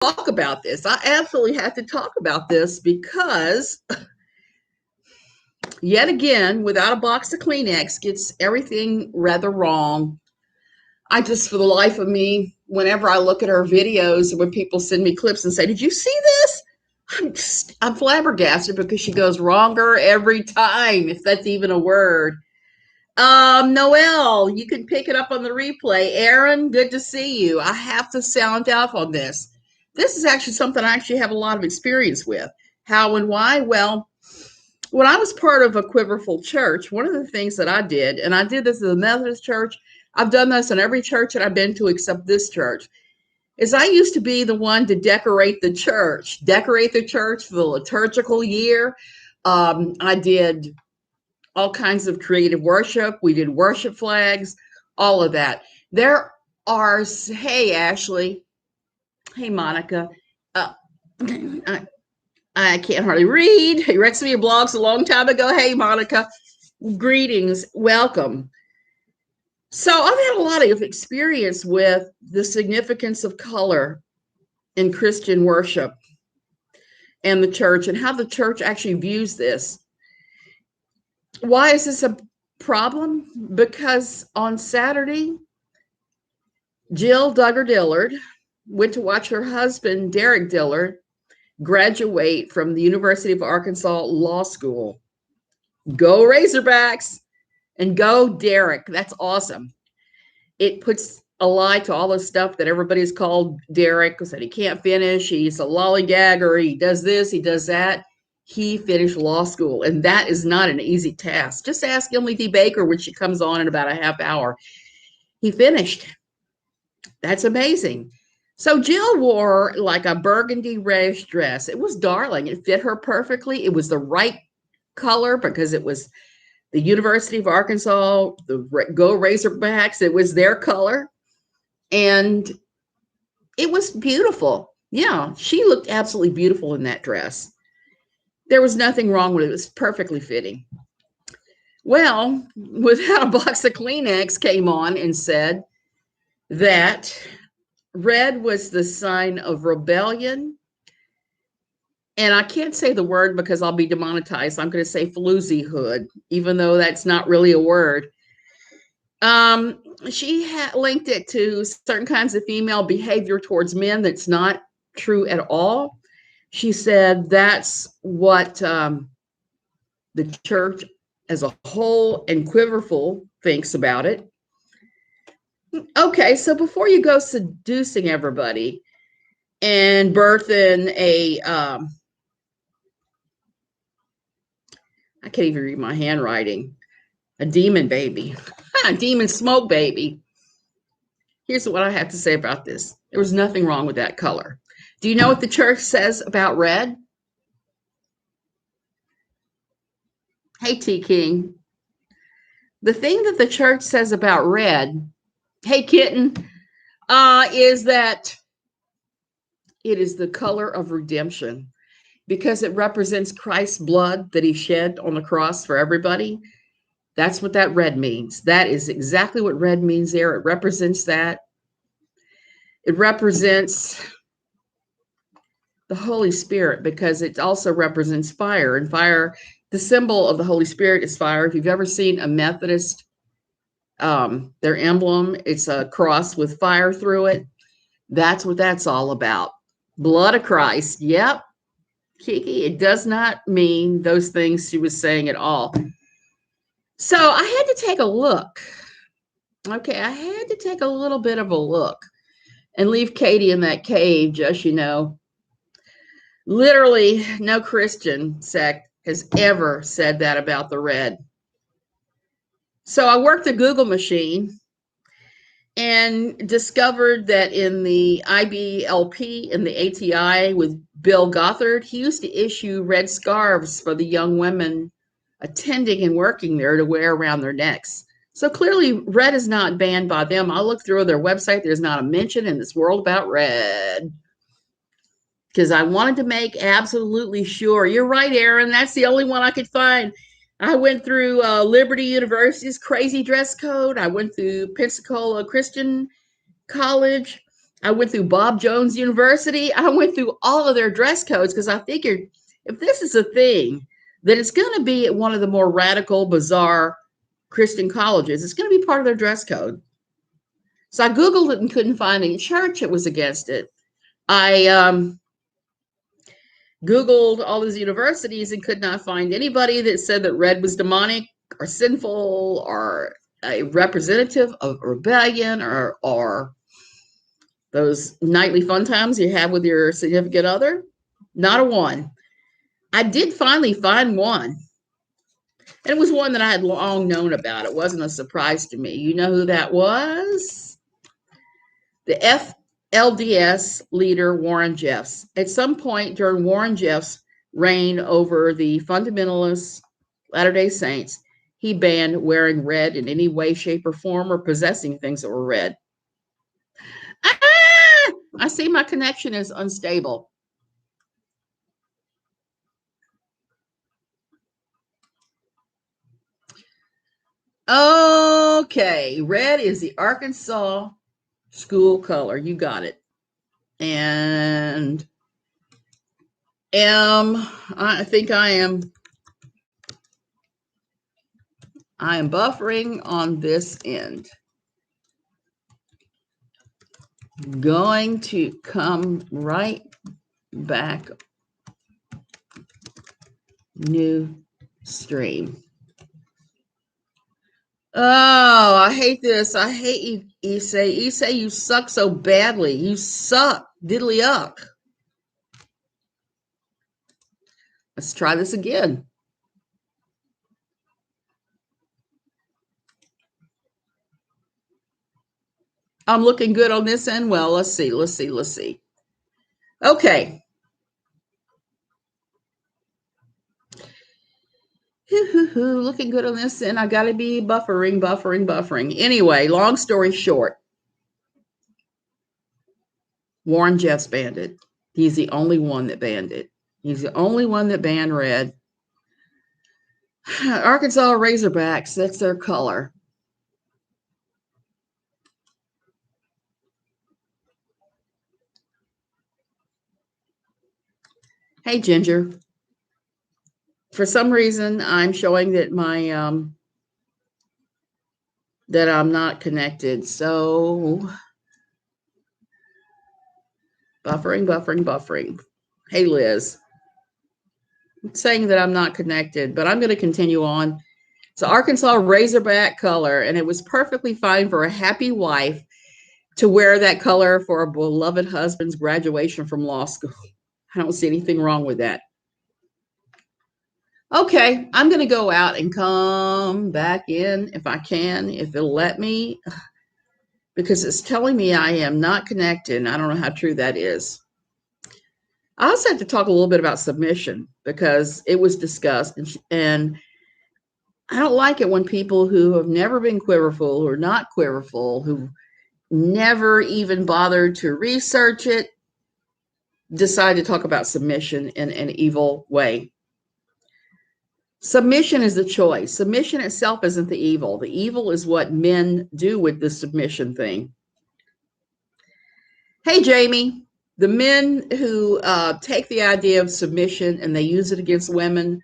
talk about this. I absolutely have to talk about this because, yet again, without a box of Kleenex, gets everything rather wrong. I just, for the life of me, whenever I look at her videos, when people send me clips and say, "Did you see this?" I'm flabbergasted because she goes wronger every time, if that's even a word. Noelle, you can pick it up on the replay. Aaron, good to see you. I have to sound off on this. This is actually something I actually have a lot of experience with. How and why? Well, when I was part of a Quiverfull church, one of the things that I did, and I did this in the Methodist church, I've done this in every church that I've been to except this church, is I used to be the one to decorate the church for the liturgical year. I did all kinds of creative worship. We did worship flags, all of that. There are, hey, Ashley, hey, Monica. Uh, I can't hardly read. You read some of your blogs a long time ago. Hey, Monica, greetings, welcome. So I've had a lot of experience with the significance of color in Christian worship and the church and how the church actually views this. Why is this a problem? Because on Saturday, Jill Duggar Dillard went to watch her husband, Derek Dillard, graduate from the University of Arkansas Law School. Go Razorbacks and go Derek. That's awesome. It puts a lie to all the stuff that everybody's called Derek, that he can't finish. He's a lollygagger. He does this, he does that. He finished law school, and that is not an easy task. Just ask Emily D. Baker when she comes on in about a half hour. He finished. That's amazing. So Jill wore like a burgundy reddish dress. It was darling. It fit her perfectly. It was the right color because it was the University of Arkansas, the Go Razorbacks. It was their color. And it was beautiful. Yeah, she looked absolutely beautiful in that dress. There was nothing wrong with it. It was perfectly fitting. Well, Without a Box of Kleenex came on and said that red was the sign of rebellion. And I can't say the word because I'll be demonetized. I'm going to say floozyhood, even though that's not really a word. She had linked it to certain kinds of female behavior towards men that's not true at all. She said that's what the church as a whole and Quiverfull thinks about it. Okay, so before you go seducing everybody and birthing I can't even read my handwriting, a demon baby, a demon smoke baby. Here's what I have to say about this. There was nothing wrong with that color. Do you know what the church says about red? Hey, T King. The thing that the church says about red, hey, kitten, is that it is the color of redemption because it represents Christ's blood that he shed on the cross for everybody. That's what that red means. That is exactly what red means there. It represents that. It represents the Holy Spirit because it also represents fire. And fire, the symbol of the Holy Spirit is fire. If you've ever seen a Methodist, their emblem, it's a cross with fire through it. That's what that's all about. Blood of Christ. Yep. Kiki, it does not mean those things she was saying at all. So I had to take a look. Okay, I had to take a little bit of a look and leave Katie in that cave, just, you know. Literally, no Christian sect has ever said that about the red. So I worked the Google machine and discovered that in the IBLP and the ATI with Bill Gothard, he used to issue red scarves for the young women attending and working there to wear around their necks. So clearly red is not banned by them. I looked through their website. There's not a mention in this world about red because I wanted to make absolutely sure. You're right, Aaron. That's the only one I could find. I went through Liberty University's crazy dress code. I went through Pensacola Christian College. I went through Bob Jones University. I went through all of their dress codes because I figured if this is a thing, then it's going to be at one of the more radical, bizarre Christian colleges. It's going to be part of their dress code. So I Googled it and couldn't find any church that was against it. I Googled all these universities and could not find anybody that said that red was demonic or sinful or a representative of rebellion or those nightly fun times you have with your significant other. Not a one. I did finally find one. And it was one that I had long known about. It wasn't a surprise to me. You know who that was? The FLDS leader, Warren Jeffs. At some point during Warren Jeffs' reign over the fundamentalist Latter-day Saints, he banned wearing red in any way, shape, or form or possessing things that were red. Ah! I see my connection is unstable. Okay, red is the Arkansas school color. You got it. And I think I am buffering on this end. Going to come right back. New stream. Oh, I hate this. I hate you, Issei. Issei, you suck so badly. You suck. Diddly uck. Let's try this again. I'm looking good on this end. Well, let's see. Okay. Looking good on this end. I got to be buffering. Anyway, long story short, Warren Jeffs banned it. He's the only one that banned it. He's the only one that banned red. Arkansas Razorbacks, that's their color. Hey, Ginger. For some reason, I'm showing that that I'm not connected. So buffering. Hey, Liz. I'm saying that I'm not connected, but I'm going to continue on. It's Arkansas Razorback color, and it was perfectly fine for a happy wife to wear that color for a beloved husband's graduation from law school. I don't see anything wrong with that. Okay, I'm going to go out and come back in if I can, if it'll let me, because it's telling me I am not connected. I don't know how true that is. I also have to talk a little bit about submission because it was discussed, and I don't like it when people who have never been Quiverfull or not Quiverfull, who never even bothered to research it, decide to talk about submission in an evil way. Submission is the choice. Submission itself isn't the evil. The evil is what men do with the submission thing. Hey, Jamie, the men who take the idea of submission and they use it against women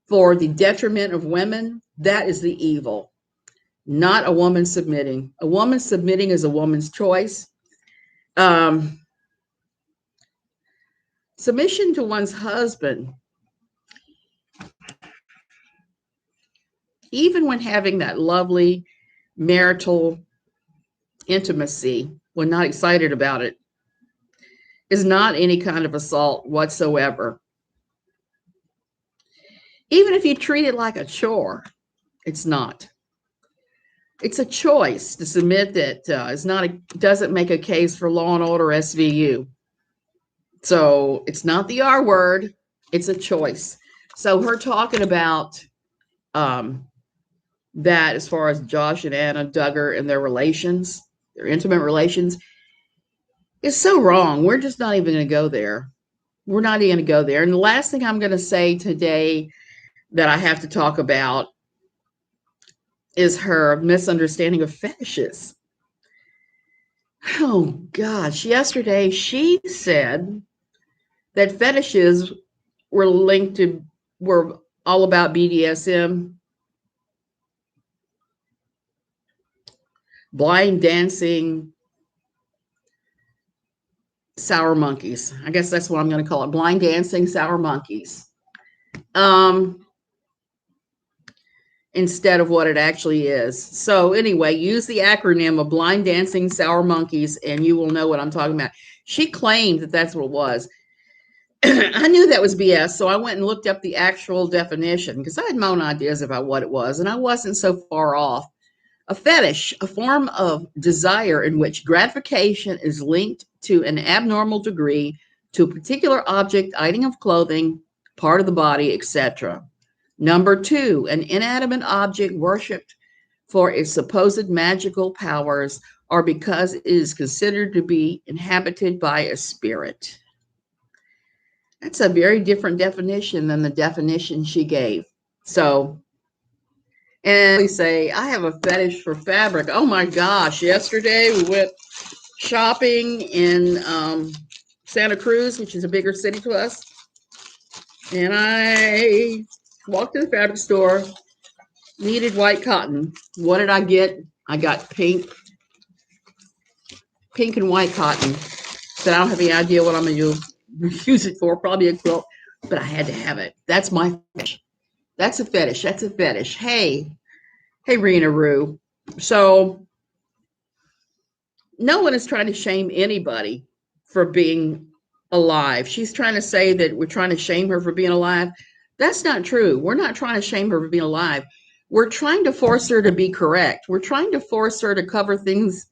for the detriment of women, that is the evil, not a woman submitting. A woman submitting is a woman's choice. Submission to one's husband, even when having that lovely marital intimacy, when not excited about it, is not any kind of assault whatsoever. Even if you treat it like a chore, it's not. It's a choice to submit that doesn't make a case for Law and Order SVU. So it's not the R word, it's a choice. So her talking about that as far as Josh and Anna Duggar and their relations, their intimate relations, is so wrong. We're just not even going to go there. We're not even going to go there. And the last thing I'm going to say today that I have to talk about is her misunderstanding of fetishes. Oh gosh, yesterday she said that fetishes were all about BDSM, blind dancing, sour monkeys. I guess that's what I'm going to call it. Blind dancing, sour monkeys. Um, Instead of what it actually is. So anyway, use the acronym of blind dancing, sour monkeys, and you will know what I'm talking about. She claimed that that's what it was. I knew that was BS, so I went and looked up the actual definition because I had my own ideas about what it was, and I wasn't so far off. A fetish, a form of desire in which gratification is linked to an abnormal degree to a particular object, item of clothing, part of the body, etc. Number two, an inanimate object worshipped for its supposed magical powers or because it is considered to be inhabited by a spirit. That's a very different definition than the definition she gave. So, and we say, I have a fetish for fabric. Oh my gosh. Yesterday we went shopping in Santa Cruz, which is a bigger city to us. And I walked to the fabric store, needed white cotton. What did I get? I got pink and white cotton. So I don't have any idea what I'm going to use it for. Probably a quilt, but I had to have it. That's my fetish. That's a fetish. That's a fetish. Hey, Rena Roo. So no one is trying to shame anybody for being alive. She's trying to say that we're trying to shame her for being alive. That's not true. We're not trying to shame her for being alive. We're trying to force her to be correct. We're trying to force her to cover things,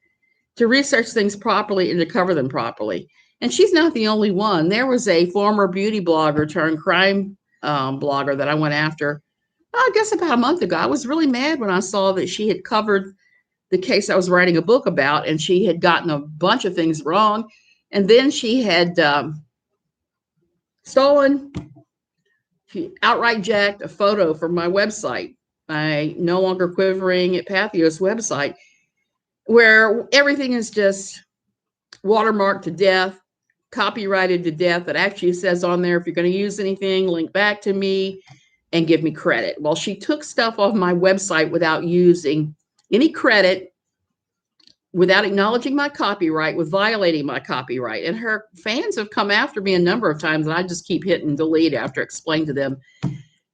to research things properly and to cover them properly. And she's not the only one. There was a former beauty blogger turned crime blogger that I went after, I guess about a month ago. I was really mad when I saw that she had covered the case I was writing a book about, and she had gotten a bunch of things wrong. And then she had stolen, she outright jacked a photo from my website, my No Longer Quivering at Pathos website, where everything is just watermarked to death, copyrighted to death. It actually says on there, if you're going to use anything, link back to me and give me credit. Well, she took stuff off my website without using any credit, without acknowledging my copyright, with violating my copyright. And her fans have come after me a number of times, and I just keep hitting delete after explaining to them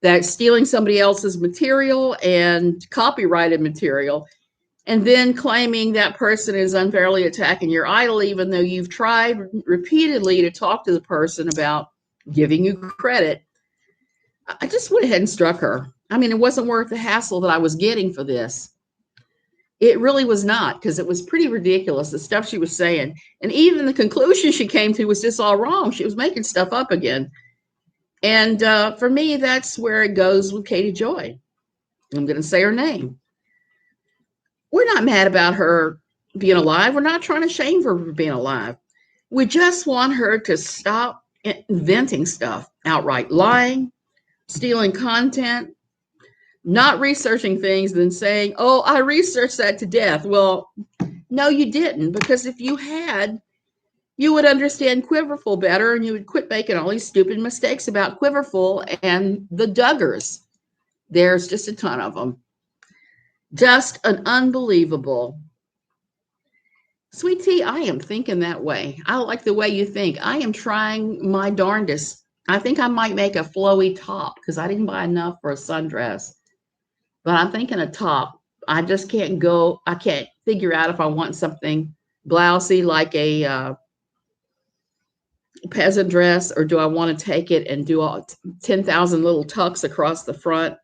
that stealing somebody else's material and copyrighted material, and then claiming that person is unfairly attacking your idol, even though you've tried repeatedly to talk to the person about giving you credit. I just went ahead and struck her. I mean, it wasn't worth the hassle that I was getting for this. It really was not, because it was pretty ridiculous, the stuff she was saying. And even the conclusion she came to was just all wrong. She was making stuff up again. And for me, that's where it goes with Katie Joy. I'm going to say her name. We're not mad about her being alive. We're not trying to shame her for being alive. We just want her to stop inventing stuff, outright lying, stealing content, not researching things, then saying, oh, I researched that to death. Well, no, you didn't, because if you had, you would understand Quiverfull better, and you would quit making all these stupid mistakes about Quiverfull and the Duggars. There's just a ton of them. Just an unbelievable. Sweet tea, I am thinking that way. I like the way you think. I am trying my darndest. I think I might make a flowy top because I didn't buy enough for a sundress. But I'm thinking a top. I just can't go. I can't figure out if I want something blousy like a peasant dress, or do I want to take it and do all 10,000 little tucks across the front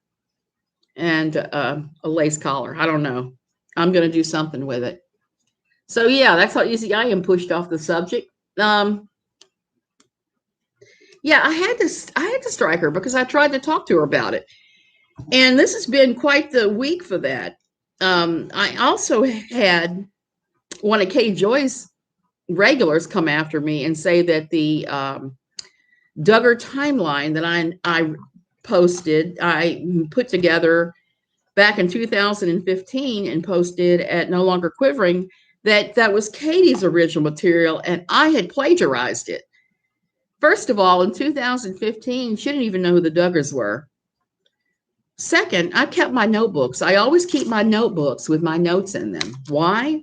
and a lace collar. I don't know. I'm going to do something with it. So yeah, that's how easy I am pushed off the subject. Yeah, I had to strike her because I tried to talk to her about it. And this has been quite the week for that. I also had one of Katie Joy's regulars come after me and say that the Duggar timeline that I posted, I put together back in 2015 and posted at No Longer Quivering, that was Katie's original material and I had plagiarized it. First of all, in 2015, she didn't even know who the Duggars were. Second, I kept my notebooks. I always keep my notebooks with my notes in them. Why?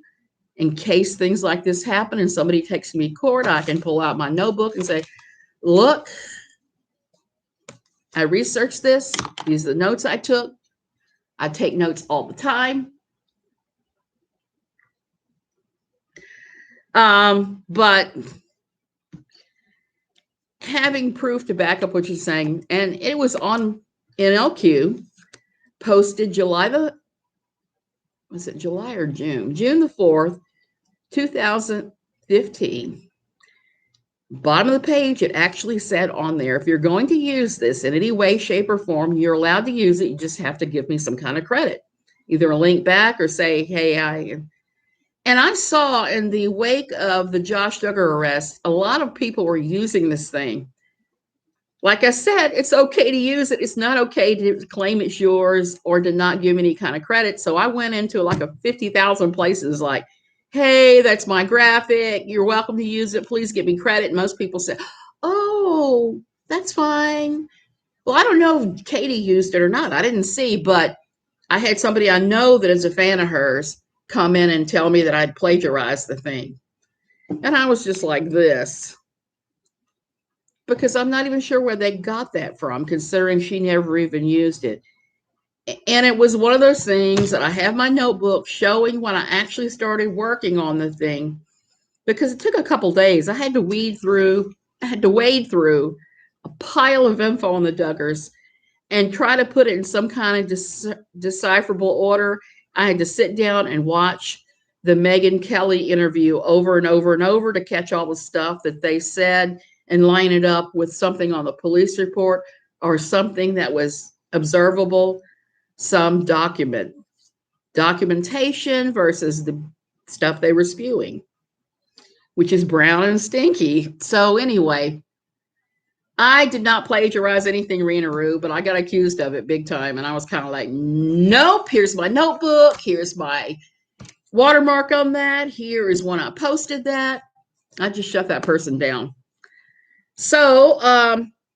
In case things like this happen and somebody takes me to court, I can pull out my notebook and say, look, I researched this. These are the notes I took. I take notes all the time. But having proof to back up what you're saying, and it was on NLQ, posted was it July or June? June the 4th, 2015. Bottom of the page, it actually said on there, if you're going to use this in any way, shape, or form, you're allowed to use it. You just have to give me some kind of credit, either a link back or say, hey, and I saw in the wake of the Josh Duggar arrest, a lot of people were using this thing. Like I said, it's okay to use it. It's not okay to claim it's yours or to not give any kind of credit. So I went into like a 50,000 places like, hey, that's my graphic. You're welcome to use it. Please give me credit. And most people said, oh, that's fine. Well, I don't know if Katie used it or not. I didn't see, but I had somebody I know that is a fan of hers come in and tell me that I'd plagiarized the thing. And I was just like this. Because I'm not even sure where they got that from, considering she never even used it. And it was one of those things that I have my notebook showing when I actually started working on the thing, because it took a couple days. I had to wade through a pile of info on the Duggars and try to put it in some kind of decipherable order. I had to sit down and watch the Megyn Kelly interview over and over and over to catch all the stuff that they said and line it up with something on the police report or something that was observable, some documentation versus the stuff they were spewing, which is brown and stinky. So anyway, I did not plagiarize anything, Rena Rue, but I got accused of it big time. And I was kind of like, nope, here's my notebook. Here's my watermark on that. Here is when I posted that. I just shut that person down. So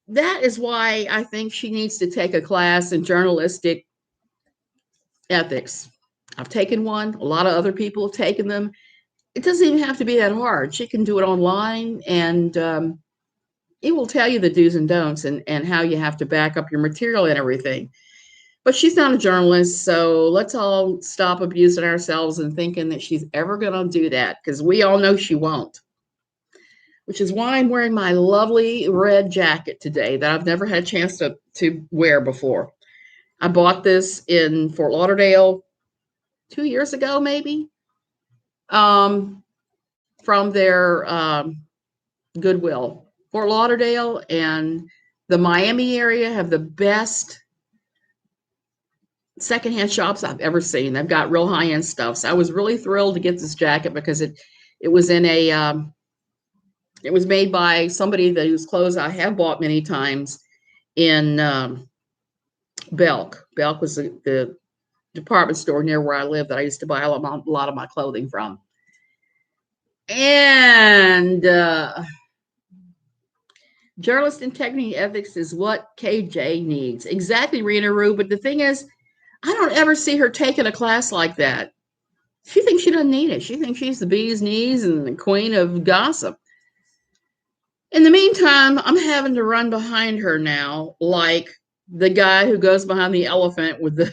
that is why I think she needs to take a class in journalistic ethics. I've taken one. A lot of other people have taken them. It doesn't even have to be that hard. She can do it online, and it will tell you the do's and don'ts and how you have to back up your material and everything. But she's not a journalist, so let's all stop abusing ourselves and thinking that she's ever going to do that, because we all know she won't. Which is why I'm wearing my lovely red jacket today that I've never had a chance to wear before. I bought this in Fort Lauderdale 2 years ago, maybe, from their Goodwill. Fort Lauderdale and the Miami area have the best secondhand shops I've ever seen. They've got real high-end stuff. So I was really thrilled to get this jacket because it was in a it was made by somebody whose clothes I have bought many times in Belk. Belk was the department store near where I live that I used to buy a lot of my clothing from. And journalist integrity ethics is what KJ needs. Exactly, Rena Rue. But the thing is, I don't ever see her taking a class like that. She thinks she doesn't need it. She thinks she's the bee's knees and the queen of gossip. In the meantime, I'm having to run behind her now, like the guy who goes behind the elephant with the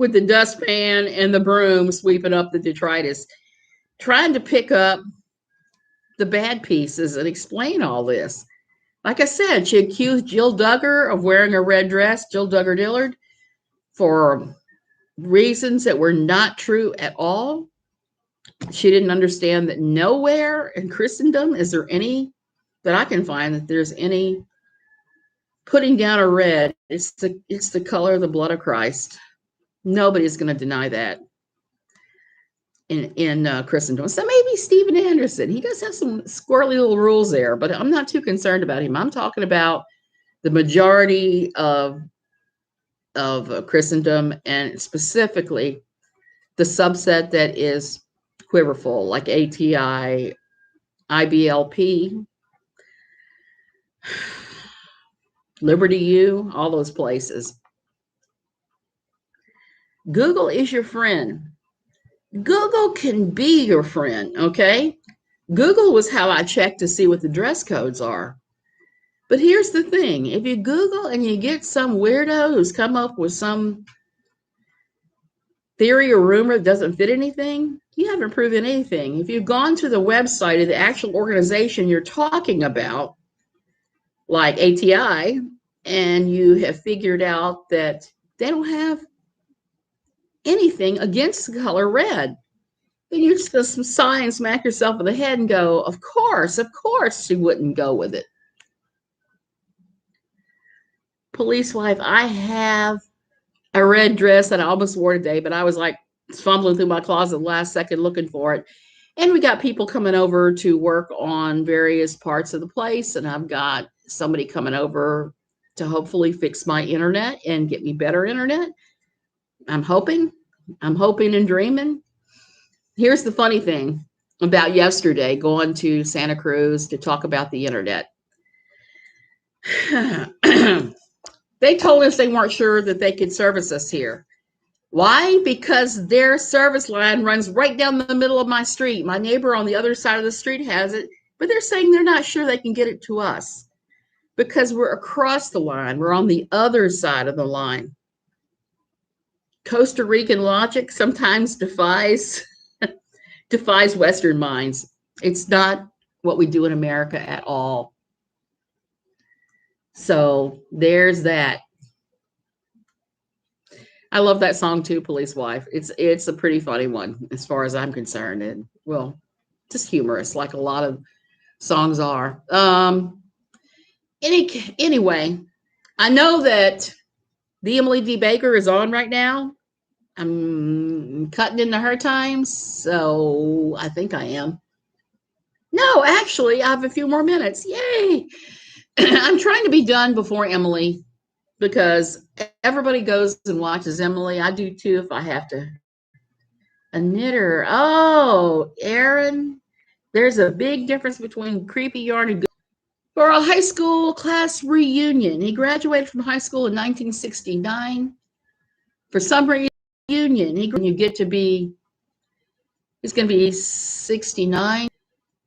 with the dustpan and the broom sweeping up the detritus, trying to pick up the bad pieces and explain all this. Like I said, she accused Jill Duggar of wearing a red dress, Jill Duggar Dillard, for reasons that were not true at all. She didn't understand that nowhere in Christendom is there any that I can find that there's any putting down a red. It's the color of the blood of Christ. Nobody's going to deny that in Christendom. So maybe Stephen Anderson. He does have some squirrely little rules there, but I'm not too concerned about him. I'm talking about the majority of Christendom, and specifically the subset that is Quiverfull, like ATI, IBLP, Liberty U, all those places. Google is your friend. Google can be your friend, okay? Google was how I checked to see what the dress codes are. But here's the thing. If you Google and you get some weirdo who's come up with some theory or rumor that doesn't fit anything, you haven't proven anything. If you've gone to the website of the actual organization you're talking about, like ATI, and you have figured out that they don't have anything against the color red, then you just sigh and smack yourself in the head and go, of course she wouldn't go with it. Police wife, I have a red dress that I almost wore today, but I was like fumbling through my closet last second looking for it. And we got people coming over to work on various parts of the place. And I've got somebody coming over to hopefully fix my internet and get me better internet. I'm hoping and dreaming. Here's the funny thing about yesterday, going to Santa Cruz to talk about the internet. They told us they weren't sure that they could service us here. Why? Because their service line runs right down the middle of my street. My neighbor on the other side of the street has it, but they're saying they're not sure they can get it to us because we're across the line. We're on the other side of the line. Costa Rican logic sometimes defies Western minds. It's not what we do in America at all. So there's that. I love that song too, Police Wife. It's a pretty funny one as far as I'm concerned, and well, just humorous, like a lot of songs are. Anyway, I know that the Emily D. Baker is on right now. I'm cutting into her times, so I think I am. No, actually, I have a few more minutes. Yay! I'm trying to be done before Emily because everybody goes and watches Emily. I do too if I have to. A knitter. Oh, Aaron, there's a big difference between creepy yarn and good. For a high school class reunion. He graduated from high school in 1969. For some reunion, when you get to be, he's going to be 69.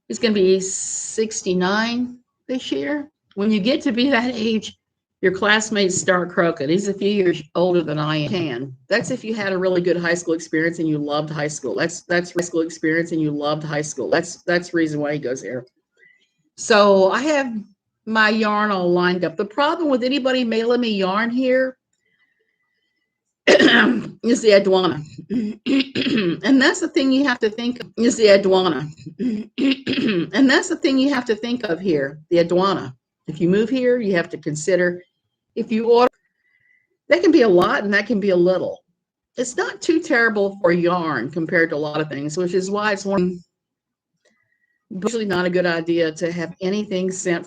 He's going to be 69 this year. When you get to be that age, your classmates start croaking. He's a few years older than I am. That's if you had a really good high school experience and you loved high school. That's high school experience and you loved high school. That's the reason why he goes here. So I have my yarn all lined up. The problem with anybody mailing me yarn here is the aduana. And that's the thing you have to think of, is the aduana. And that's the thing you have to think of here, the aduana. If you move here, you have to consider, if you order, that can be a lot and that can be a little. It's not too terrible for yarn compared to a lot of things, which is why it's usually not a good idea to have anything sent